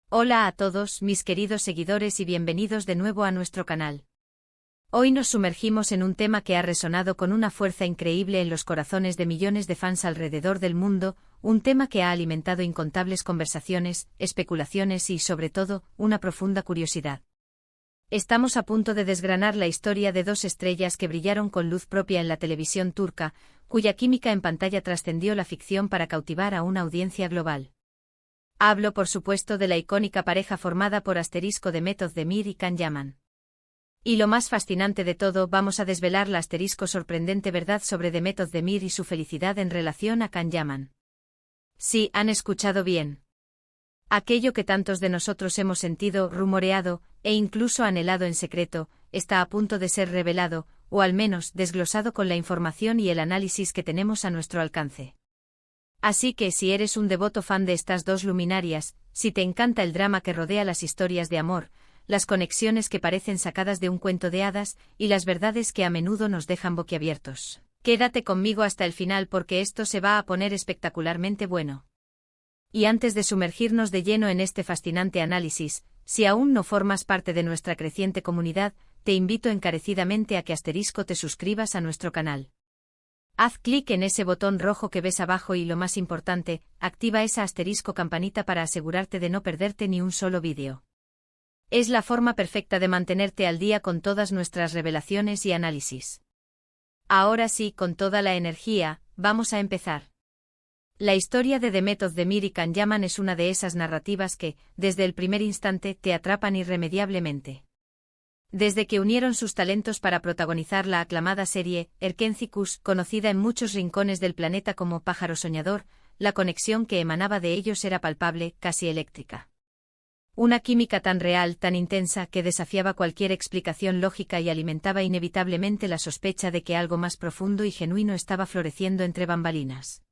Hola a todos, mis queridos seguidores y bienvenidos de nuevo a nuestro canal. Hoy nos sumergimos en un tema que ha resonado con una fuerza increíble en los corazones de millones de fans alrededor del mundo, un tema que ha alimentado incontables conversaciones, especulaciones y, sobre todo, una profunda curiosidad. Estamos a punto de desgranar la historia de dos estrellas que brillaron con luz propia en la televisión turca, cuya química en pantalla trascendió la ficción para cautivar a una audiencia global. Hablo, por supuesto, de la icónica pareja formada por Demet Özdemir y Can Yaman. Y lo más fascinante de todo, vamos a desvelar la sorprendente verdad sobre Demet Özdemir y su felicidad en relación a Can Yaman. Sí, han escuchado bien. Aquello que tantos de nosotros hemos sentido, rumoreado, e incluso anhelado en secreto, está a punto de ser revelado, o al menos desglosado con la información y el análisis que tenemos a nuestro alcance. Así que si eres un devoto fan de estas dos luminarias, si te encanta el drama que rodea las historias de amor, las conexiones que parecen sacadas de un cuento de hadas, y las verdades que a menudo nos dejan boquiabiertos, quédate conmigo hasta el final porque esto se va a poner espectacularmente bueno. Y antes de sumergirnos de lleno en este fascinante análisis, si aún no formas parte de nuestra creciente comunidad, te invito encarecidamente a que te suscribas a nuestro canal. Haz clic en ese botón rojo que ves abajo y, lo más importante, activa esa campanita para asegurarte de no perderte ni un solo vídeo. Es la forma perfecta de mantenerte al día con todas nuestras revelaciones y análisis. Ahora sí, con toda la energía, vamos a empezar. La historia de Demet Özdemir y Can Yaman es una de esas narrativas que, desde el primer instante, te atrapan irremediablemente. Desde que unieron sus talentos para protagonizar la aclamada serie Erkencikus, conocida en muchos rincones del planeta como Pájaro Soñador, la conexión que emanaba de ellos era palpable, casi eléctrica. Una química tan real, tan intensa, que desafiaba cualquier explicación lógica y alimentaba inevitablemente la sospecha de que algo más profundo y genuino estaba floreciendo entre bambalinas.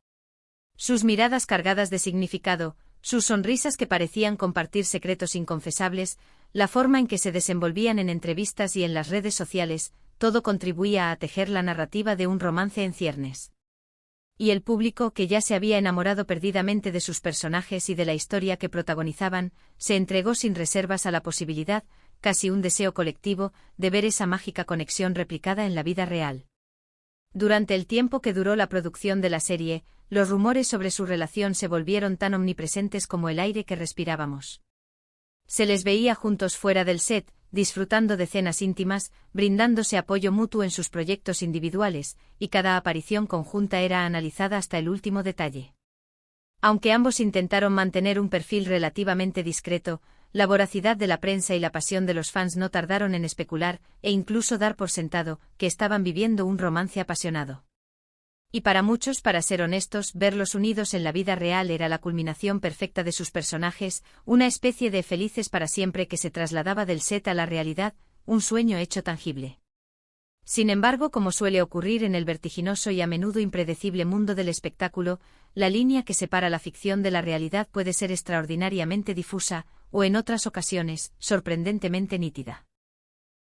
Sus miradas cargadas de significado, sus sonrisas que parecían compartir secretos inconfesables, la forma en que se desenvolvían en entrevistas y en las redes sociales, todo contribuía a tejer la narrativa de un romance en ciernes. Y el público, que ya se había enamorado perdidamente de sus personajes y de la historia que protagonizaban, se entregó sin reservas a la posibilidad, casi un deseo colectivo, de ver esa mágica conexión replicada en la vida real. Durante el tiempo que duró la producción de la serie, los rumores sobre su relación se volvieron tan omnipresentes como el aire que respirábamos. Se les veía juntos fuera del set, disfrutando de cenas íntimas, brindándose apoyo mutuo en sus proyectos individuales, y cada aparición conjunta era analizada hasta el último detalle. Aunque ambos intentaron mantener un perfil relativamente discreto, la voracidad de la prensa y la pasión de los fans no tardaron en especular, e incluso dar por sentado, que estaban viviendo un romance apasionado. Y para muchos, para ser honestos, verlos unidos en la vida real era la culminación perfecta de sus personajes, una especie de felices para siempre que se trasladaba del set a la realidad, un sueño hecho tangible. Sin embargo, como suele ocurrir en el vertiginoso y a menudo impredecible mundo del espectáculo, la línea que separa la ficción de la realidad puede ser extraordinariamente difusa, o en otras ocasiones, sorprendentemente nítida.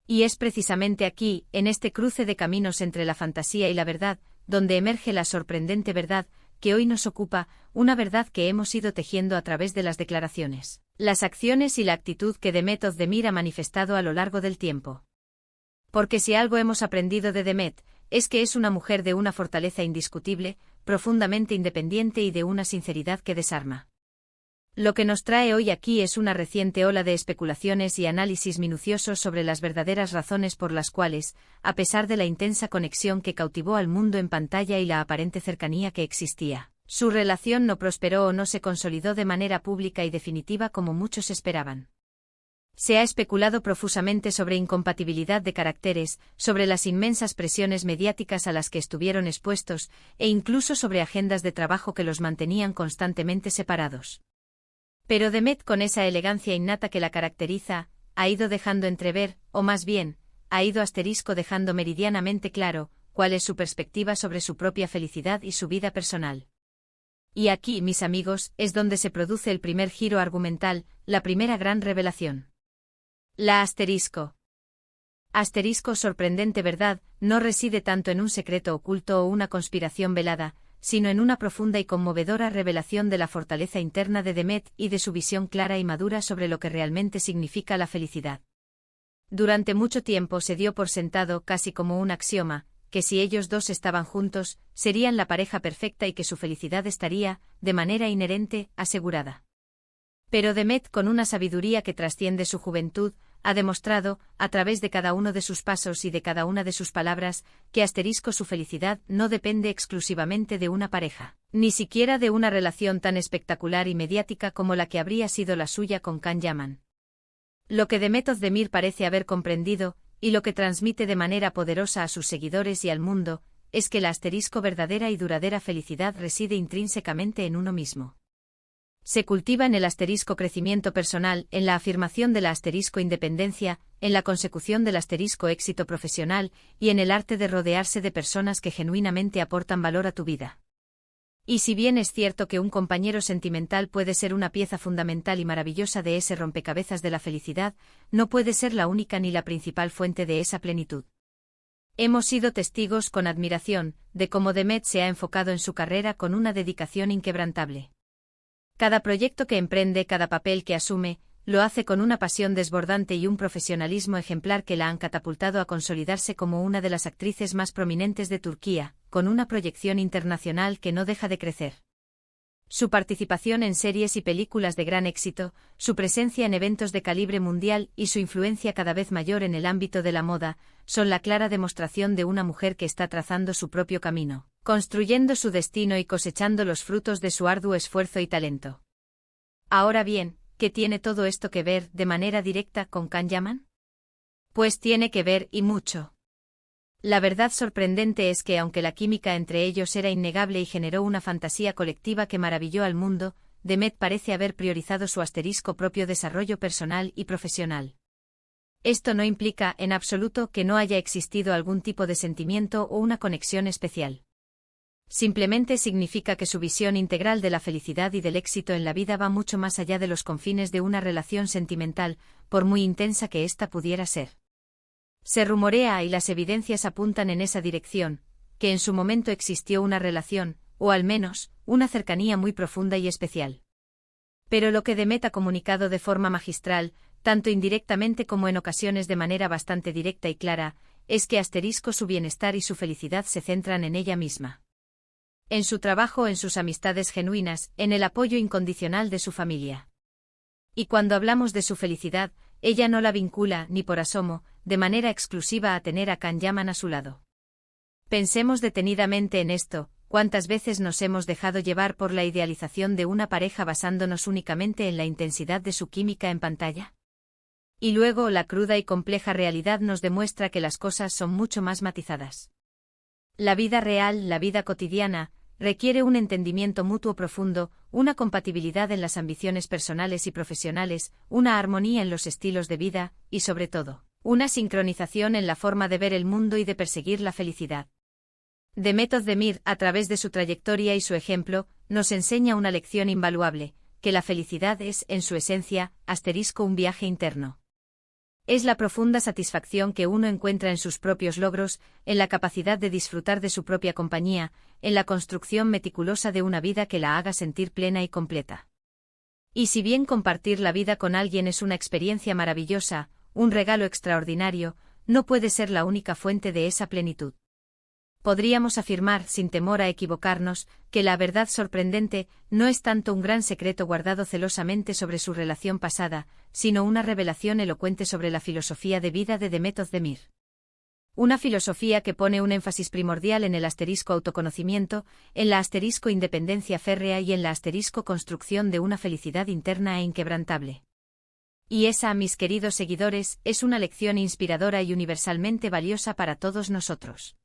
Y es precisamente aquí, en este cruce de caminos entre la fantasía y la verdad, donde emerge la sorprendente verdad, que hoy nos ocupa, una verdad que hemos ido tejiendo a través de las declaraciones, las acciones y la actitud que Demet Özdemir ha manifestado a lo largo del tiempo. Porque si algo hemos aprendido de Demet, es que es una mujer de una fortaleza indiscutible, profundamente independiente y de una sinceridad que desarma. Lo que nos trae hoy aquí es una reciente ola de especulaciones y análisis minuciosos sobre las verdaderas razones por las cuales, a pesar de la intensa conexión que cautivó al mundo en pantalla y la aparente cercanía que existía, su relación no prosperó o no se consolidó de manera pública y definitiva como muchos esperaban. Se ha especulado profusamente sobre incompatibilidad de caracteres, sobre las inmensas presiones mediáticas a las que estuvieron expuestos, e incluso sobre agendas de trabajo que los mantenían constantemente separados. Pero Demet, con esa elegancia innata que la caracteriza, ha ido dejando entrever, o más bien, ha ido dejando meridianamente claro, cuál es su perspectiva sobre su propia felicidad y su vida personal. Y aquí, mis amigos, es donde se produce el primer giro argumental, la primera gran revelación. La sorprendente verdad, no reside tanto en un secreto oculto o una conspiración velada, sino en una profunda y conmovedora revelación de la fortaleza interna de Demet y de su visión clara y madura sobre lo que realmente significa la felicidad. Durante mucho tiempo se dio por sentado, casi como un axioma, que si ellos dos estaban juntos, serían la pareja perfecta y que su felicidad estaría, de manera inherente, asegurada. Pero Demet, con una sabiduría que trasciende su juventud, ha demostrado, a través de cada uno de sus pasos y de cada una de sus palabras, que su felicidad no depende exclusivamente de una pareja, ni siquiera de una relación tan espectacular y mediática como la que habría sido la suya con Can Yaman. Lo que Demet Özdemir parece haber comprendido, y lo que transmite de manera poderosa a sus seguidores y al mundo, es que la verdadera y duradera felicidad reside intrínsecamente en uno mismo. Se cultiva en el crecimiento personal, en la afirmación de la independencia, en la consecución del éxito profesional, y en el arte de rodearse de personas que genuinamente aportan valor a tu vida. Y si bien es cierto que un compañero sentimental puede ser una pieza fundamental y maravillosa de ese rompecabezas de la felicidad, no puede ser la única ni la principal fuente de esa plenitud. Hemos sido testigos con admiración de cómo Demet se ha enfocado en su carrera con una dedicación inquebrantable. Cada proyecto que emprende, cada papel que asume, lo hace con una pasión desbordante y un profesionalismo ejemplar que la han catapultado a consolidarse como una de las actrices más prominentes de Turquía, con una proyección internacional que no deja de crecer. Su participación en series y películas de gran éxito, su presencia en eventos de calibre mundial y su influencia cada vez mayor en el ámbito de la moda, son la clara demostración de una mujer que está trazando su propio camino, construyendo su destino y cosechando los frutos de su arduo esfuerzo y talento. Ahora bien, ¿qué tiene todo esto que ver, de manera directa, con Can Yaman? Pues tiene que ver, y mucho. La verdad sorprendente es que aunque la química entre ellos era innegable y generó una fantasía colectiva que maravilló al mundo, Demet parece haber priorizado su propio desarrollo personal y profesional. Esto no implica, en absoluto, que no haya existido algún tipo de sentimiento o una conexión especial. Simplemente significa que su visión integral de la felicidad y del éxito en la vida va mucho más allá de los confines de una relación sentimental, por muy intensa que ésta pudiera ser. Se rumorea, y las evidencias apuntan en esa dirección, que en su momento existió una relación, o al menos, una cercanía muy profunda y especial. Pero lo que Demet ha comunicado de forma magistral, tanto indirectamente como en ocasiones de manera bastante directa y clara, es que su bienestar y su felicidad se centran en ella misma. En su trabajo, en sus amistades genuinas, en el apoyo incondicional de su familia. Y cuando hablamos de su felicidad, ella no la vincula, ni por asomo, de manera exclusiva a tener a Can Yaman a su lado. Pensemos detenidamente en esto: ¿cuántas veces nos hemos dejado llevar por la idealización de una pareja basándonos únicamente en la intensidad de su química en pantalla? Y luego la cruda y compleja realidad nos demuestra que las cosas son mucho más matizadas. La vida real, la vida cotidiana, requiere un entendimiento mutuo profundo, una compatibilidad en las ambiciones personales y profesionales, una armonía en los estilos de vida, y sobre todo, una sincronización en la forma de ver el mundo y de perseguir la felicidad. Demet Özdemir, a través de su trayectoria y su ejemplo, nos enseña una lección invaluable, que la felicidad es, en su esencia, un viaje interno. Es la profunda satisfacción que uno encuentra en sus propios logros, en la capacidad de disfrutar de su propia compañía, en la construcción meticulosa de una vida que la haga sentir plena y completa. Y si bien compartir la vida con alguien es una experiencia maravillosa, un regalo extraordinario, no puede ser la única fuente de esa plenitud. Podríamos afirmar, sin temor a equivocarnos, que la verdad sorprendente no es tanto un gran secreto guardado celosamente sobre su relación pasada, sino una revelación elocuente sobre la filosofía de vida de Demet Özdemir. Una filosofía que pone un énfasis primordial en el autoconocimiento, en la independencia férrea y en la construcción de una felicidad interna e inquebrantable. Y esa, mis queridos seguidores, es una lección inspiradora y universalmente valiosa para todos nosotros.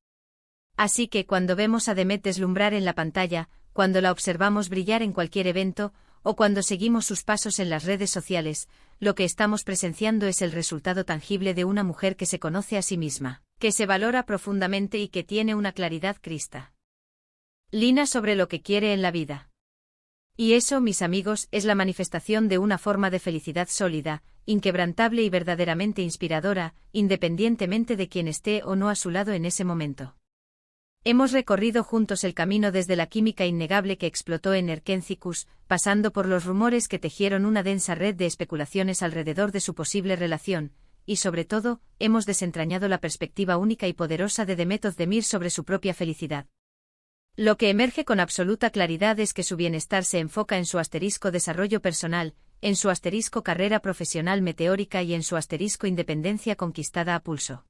Así que cuando vemos a Demet deslumbrar en la pantalla, cuando la observamos brillar en cualquier evento, o cuando seguimos sus pasos en las redes sociales, lo que estamos presenciando es el resultado tangible de una mujer que se conoce a sí misma, que se valora profundamente y que tiene una claridad cristalina sobre lo que quiere en la vida. Y eso, mis amigos, es la manifestación de una forma de felicidad sólida, inquebrantable y verdaderamente inspiradora, independientemente de quien esté o no a su lado en ese momento. Hemos recorrido juntos el camino desde la química innegable que explotó en Erkencicus, pasando por los rumores que tejieron una densa red de especulaciones alrededor de su posible relación, y sobre todo, hemos desentrañado la perspectiva única y poderosa de Demet Özdemir sobre su propia felicidad. Lo que emerge con absoluta claridad es que su bienestar se enfoca en su *desarrollo personal, en su *carrera profesional meteórica y en su *independencia conquistada a pulso.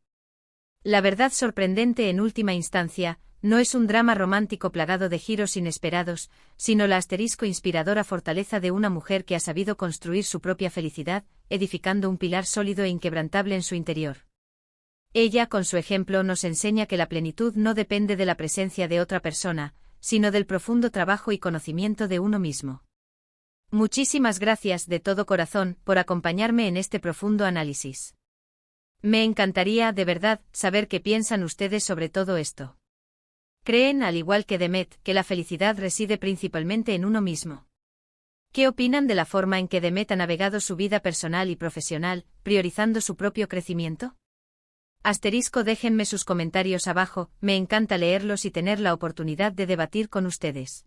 La verdad sorprendente en última instancia, no es un drama romántico plagado de giros inesperados, sino la inspiradora fortaleza de una mujer que ha sabido construir su propia felicidad, edificando un pilar sólido e inquebrantable en su interior. Ella, con su ejemplo, nos enseña que la plenitud no depende de la presencia de otra persona, sino del profundo trabajo y conocimiento de uno mismo. Muchísimas gracias de todo corazón por acompañarme en este profundo análisis. Me encantaría, de verdad, saber qué piensan ustedes sobre todo esto. ¿Creen, al igual que Demet, que la felicidad reside principalmente en uno mismo? ¿Qué opinan de la forma en que Demet ha navegado su vida personal y profesional, priorizando su propio crecimiento? Déjenme sus comentarios abajo, me encanta leerlos y tener la oportunidad de debatir con ustedes.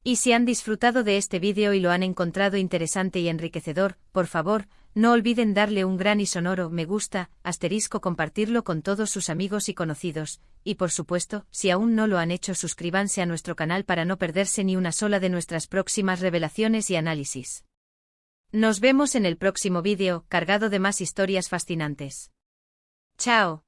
Y si han disfrutado de este vídeo y lo han encontrado interesante y enriquecedor, por favor, no olviden darle un gran y sonoro me gusta, compartirlo con todos sus amigos y conocidos, y por supuesto, si aún no lo han hecho, suscríbanse a nuestro canal para no perderse ni una sola de nuestras próximas revelaciones y análisis. Nos vemos en el próximo vídeo, cargado de más historias fascinantes. ¡Chao!